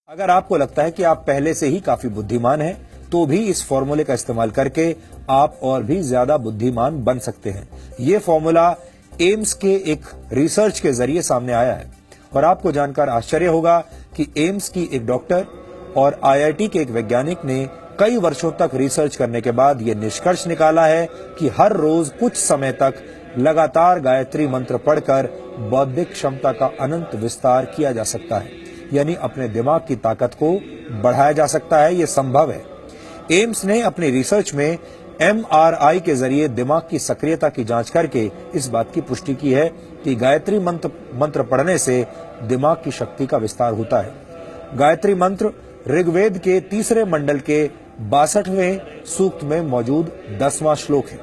अगर आपको लगता है कि आप पहले से ही काफी बुद्धिमान हैं, तो भी इस फॉर्मूले का इस्तेमाल करके आप और भी ज्यादा बुद्धिमान बन सकते हैं। ये फॉर्मूला एम्स के एक रिसर्च के जरिए सामने आया है और आपको जानकर आश्चर्य होगा कि एम्स की एक डॉक्टर और आईआईटी के एक वैज्ञानिक ने कई वर्षों तक रिसर्च करने के बाद ये निष्कर्ष निकाला है कि हर रोज कुछ समय तक लगातार गायत्री मंत्र पढ़कर बौद्धिक क्षमता का अनंत विस्तार किया जा सकता है, यानी अपने दिमाग की ताकत को बढ़ाया जा सकता है। ये संभव है। एम्स ने अपनी रिसर्च में एमआरआई के जरिए दिमाग की सक्रियता की जांच करके इस बात की पुष्टि की है कि गायत्री मंत्र पढ़ने से दिमाग की शक्ति का विस्तार होता है। गायत्री मंत्र ऋग्वेद के 3 मंडल के 62वें सूक्त में मौजूद 10वां श्लोक है।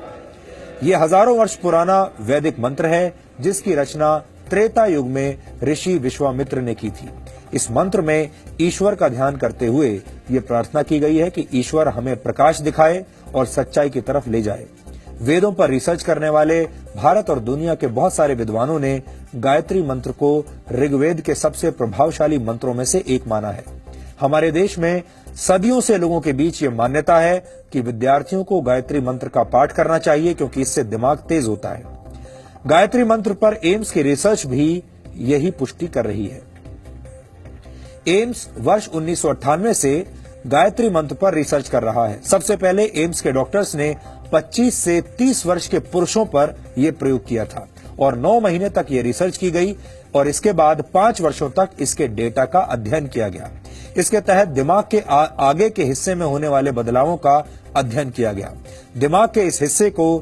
ये हजारों वर्ष पुराना वैदिक मंत्र है जिसकी रचना त्रेता युग में ऋषि विश्वामित्र ने की थी। इस मंत्र में ईश्वर का ध्यान करते हुए ये प्रार्थना की गई है कि ईश्वर हमें प्रकाश दिखाए और सच्चाई की तरफ ले जाए। वेदों पर रिसर्च करने वाले भारत और दुनिया के बहुत सारे विद्वानों ने गायत्री मंत्र को ऋग्वेद के सबसे प्रभावशाली मंत्रों में से एक माना है। हमारे देश में सदियों से लोगों के बीच ये मान्यता है कि विद्यार्थियों को गायत्री मंत्र का पाठ करना चाहिए क्योंकि इससे दिमाग तेज होता है। गायत्री मंत्र पर एम्स की रिसर्च भी यही पुष्टि कर रही है। एम्स वर्ष 1998 से गायत्री मंत्र पर रिसर्च कर रहा है। सबसे पहले एम्स के डॉक्टर्स ने 25 से 30 वर्ष के पुरुषों पर यह प्रयोग किया था और 9 महीने तक ये रिसर्च की गई और इसके बाद 5 वर्षों तक इसके डेटा का अध्ययन किया गया। इसके तहत दिमाग के आगे के हिस्से में होने वाले बदलावों का अध्ययन किया गया। दिमाग के इस हिस्से को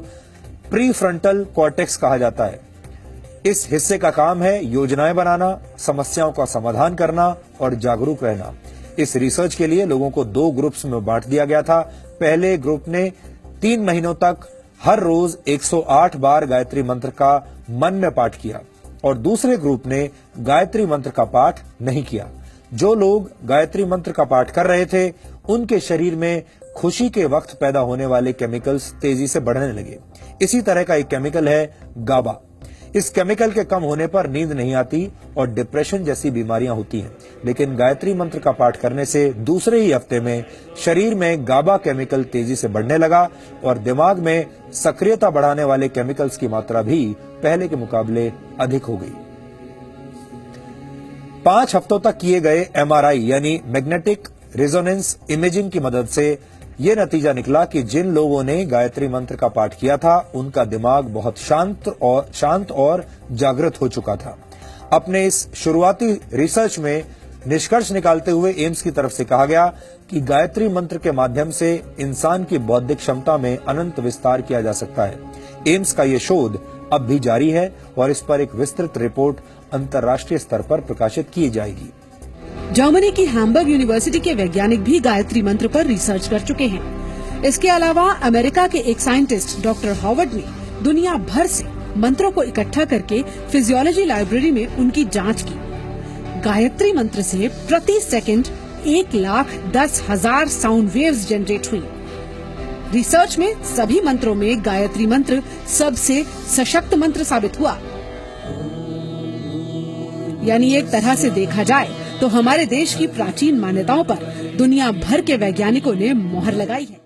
प्रीफ्रंटल कॉर्टेक्स कहा जाता है। इस हिस्से का काम है योजनाएं बनाना, समस्याओं का समाधान करना और जागरूक रहना। इस रिसर्च के लिए लोगों को 2 ग्रुप्स में बांट दिया गया था। पहले ग्रुप ने 3 महीनों तक हर रोज 108 बार गायत्री मंत्र का मन में पाठ किया और दूसरे ग्रुप ने गायत्री मंत्र का पाठ नहीं किया। जो लोग गायत्री मंत्र का पाठ कर रहे थे उनके शरीर में खुशी के वक्त पैदा होने वाले केमिकल्स तेजी से बढ़ने लगे। इसी तरह का एक केमिकल है गाबा। इस केमिकल के कम होने पर नींद नहीं आती और डिप्रेशन जैसी बीमारियां होती हैं। लेकिन गायत्री मंत्र का पाठ करने से दूसरे ही हफ्ते में शरीर में गाबा केमिकल तेजी से बढ़ने लगा और दिमाग में सक्रियता बढ़ाने वाले केमिकल्स की मात्रा भी पहले के मुकाबले अधिक हो गई। 5 हफ्तों तक किए गए एमआरआई यानी मैग्नेटिक रेजोनेंस इमेजिंग की मदद से ये नतीजा निकला कि जिन लोगों ने गायत्री मंत्र का पाठ किया था उनका दिमाग बहुत शांत और जागृत हो चुका था। अपने इस शुरुआती रिसर्च में निष्कर्ष निकालते हुए एम्स की तरफ से कहा गया कि गायत्री मंत्र के माध्यम से इंसान की बौद्धिक क्षमता में अनंत विस्तार किया जा सकता है। एम्स का ये शोध अब भी जारी है और इस पर एक विस्तृत रिपोर्ट अंतर्राष्ट्रीय स्तर पर प्रकाशित की जाएगी। जर्मनी की हैम्बर्ग यूनिवर्सिटी के वैज्ञानिक भी गायत्री मंत्र पर रिसर्च कर चुके हैं। इसके अलावा अमेरिका के एक साइंटिस्ट डॉक्टर हॉवर्ड ने दुनिया भर से मंत्रों को इकट्ठा करके फिजियोलॉजी लाइब्रेरी में उनकी जांच की। गायत्री मंत्र से प्रति सेकंड 1,10,000 साउंड वेव्स जनरेट हुई। रिसर्च में सभी मंत्रों में गायत्री मंत्र सबसे सशक्त मंत्र साबित हुआ। यानी एक तरह से देखा जाए तो हमारे देश की प्राचीन मान्यताओं पर दुनिया भर के वैज्ञानिकों ने मोहर लगाई है।